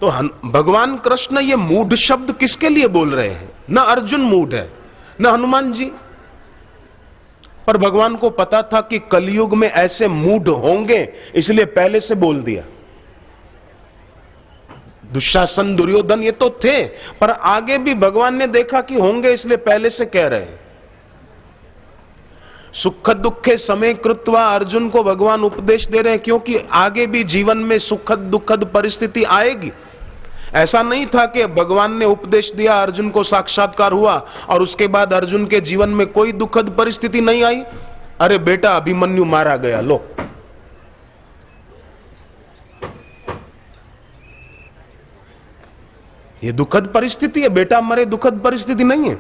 तो भगवान कृष्ण ये मूढ़ शब्द किसके लिए बोल रहे हैं? ना अर्जुन मूढ़ है, ना हनुमान जी। पर भगवान को पता था कि कलयुग में ऐसे मूढ़ होंगे, इसलिए पहले से बोल दिया। दुशासन, दुर्योधन ये तो थे, पर आगे भी भगवान ने देखा कि होंगे, इसलिए पहले से कह रहे हैं। सुख दुखे समय कृत्वा, अर्जुन को भगवान उपदेश दे रहे हैं, क्योंकि आगे भी जीवन में सुखद दुखद परिस्थिति आएगी। ऐसा नहीं था कि भगवान ने उपदेश दिया, अर्जुन को साक्षात्कार हुआ और उसके बाद अर्जुन के जीवन में कोई दुखद परिस्थिति नहीं आई। अरे बेटा अभिमन्यु मारा गया, लो। ये दुखद परिस्थिति है, बेटा मरे दुखद परिस्थिति नहीं है।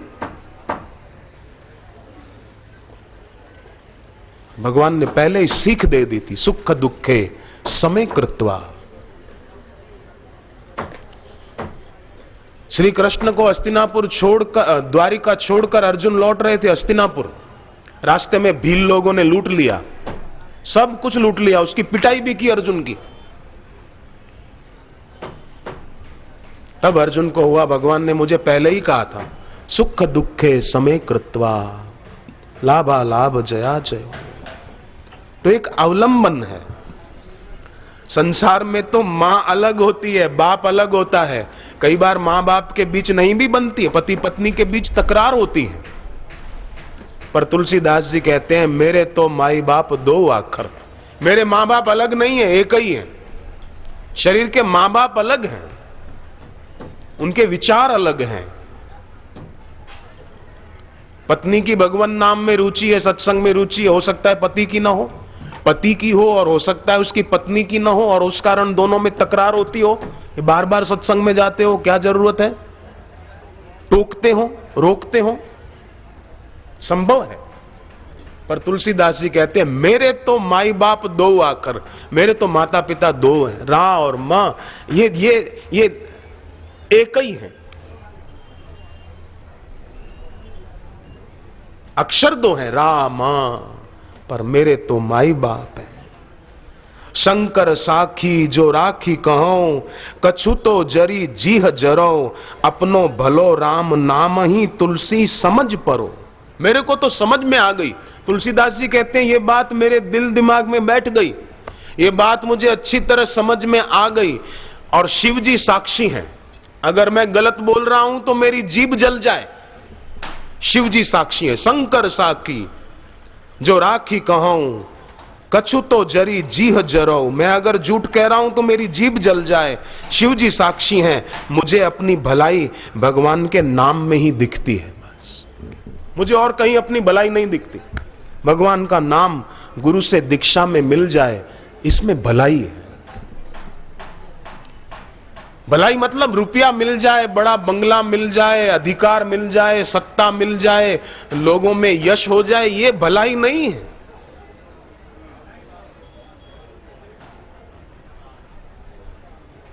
भगवान ने पहले ही सीख दे दी थी, सुख दुखे समय कृत्वा। श्री कृष्ण को हस्तिनापुर छोड़कर, द्वारिका छोड़कर अर्जुन लौट रहे थे हस्तिनापुर। रास्ते में भील लोगों ने लूट लिया, सब कुछ लूट लिया, उसकी पिटाई भी की अर्जुन की। तब अर्जुन को हुआ, भगवान ने मुझे पहले ही कहा था, सुख दुखे समय कृत्वा लाभा लाभ जया जय। तो एक अवलंबन है। संसार में तो मां अलग होती है, बाप अलग होता है। कई बार मां बाप के बीच नहीं भी बनती है, पति पत्नी के बीच तकरार होती है। पर तुलसीदास जी कहते हैं, मेरे तो माई बाप दो आखर। मेरे मां बाप अलग नहीं है, एक ही है। शरीर के मां बाप अलग हैं, उनके विचार अलग हैं। पत्नी की भगवान नाम में रुचि है, सत्संग में रुचि है, हो सकता है पति की ना हो, पति की हो, और हो सकता है उसकी पत्नी की ना हो, और उस कारण दोनों में तकरार होती हो कि बार बार सत्संग में जाते हो, क्या जरूरत है, टोकते हो, रोकते हो, संभव है। पर तुलसीदास जी कहते हैं, मेरे तो माई बाप दो आखर। मेरे तो माता पिता दो हैं, रा और मां, ये एक ही है। अक्षर दो हैं, रा मां, पर मेरे तो माई बाप है। शंकर साखी जो राखी कहूं, कछु तो जरी जीह जरो, अपनो भलो राम नाम ही तुलसी समझ परो। मेरे को तो समझ में आ गई। तुलसीदास जी कहते हैं, ये बात मेरे दिल दिमाग में बैठ गई, ये बात मुझे अच्छी तरह समझ में आ गई, और शिव जी साक्षी हैं। अगर मैं गलत बोल रहा हूं तो मेरी जीभ जल जाए, शिव जी साक्षी है। शंकर साखी जो राखी कहूं, कछु तो जरी जीह जरो। मैं अगर झूठ कह रहा हूं तो मेरी जीभ जल जाए, शिव जी साक्षी हैं। मुझे अपनी भलाई भगवान के नाम में ही दिखती है, बस मुझे और कहीं अपनी भलाई नहीं दिखती। भगवान का नाम गुरु से दीक्षा में मिल जाए, इसमें भलाई है। भलाई मतलब रुपया मिल जाए, बड़ा बंगला मिल जाए, अधिकार मिल जाए, सत्ता मिल जाए, लोगों में यश हो जाए, ये भलाई नहीं है।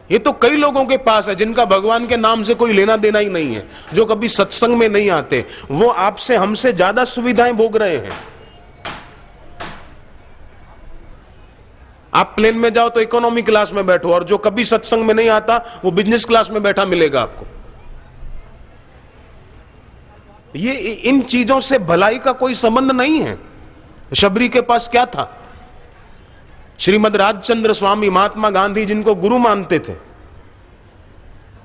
ये तो कई लोगों के पास है जिनका भगवान के नाम से कोई लेना देना ही नहीं है, जो कभी सत्संग में नहीं आते। वो आपसे हमसे ज्यादा सुविधाएं भोग रहे हैं। आप प्लेन में जाओ तो इकोनॉमी क्लास में बैठो, और जो कभी सत्संग में नहीं आता वो बिजनेस क्लास में बैठा मिलेगा आपको। ये इन चीजों से भलाई का कोई संबंध नहीं है। शबरी के पास क्या था? श्रीमद राजचंद्र स्वामी महात्मा गांधी जिनको गुरु मानते थे,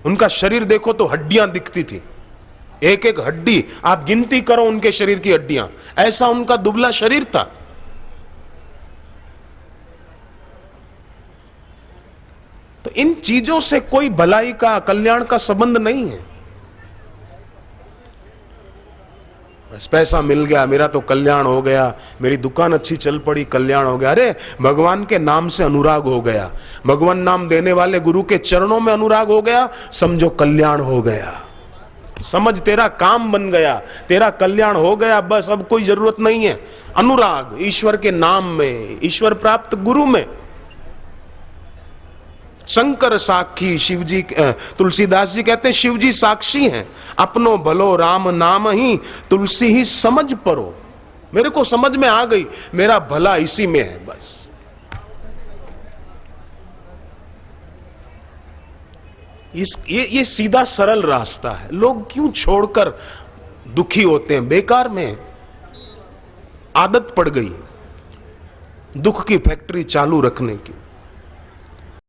उनका शरीर देखो तो हड्डियां दिखती थी, एक एक हड्डी आप गिनती करो उनके शरीर की हड्डियां, ऐसा उनका दुबला शरीर था। तो इन चीजों से कोई भलाई का, कल्याण का संबंध नहीं है। बस पैसा मिल गया, मेरा तो कल्याण हो गया, मेरी दुकान अच्छी चल पड़ी, कल्याण हो गया। अरे भगवान के नाम से अनुराग हो गया, भगवान नाम देने वाले गुरु के चरणों में अनुराग हो गया, समझो कल्याण हो गया। समझ, तेरा काम बन गया, तेरा कल्याण हो गया, बस अब कोई जरूरत नहीं है। अनुराग ईश्वर के नाम में, ईश्वर प्राप्त गुरु में। शंकर साक्षी शिव जी, तुलसीदास जी कहते हैं शिव जी साक्षी हैं। अपनो भलो राम नाम ही तुलसी ही समझ परो। मेरे को समझ में आ गई, मेरा भला इसी में है बस। ये सीधा सरल रास्ता है। लोग क्यों छोड़कर दुखी होते हैं? बेकार में आदत पड़ गई दुख की फैक्ट्री चालू रखने की।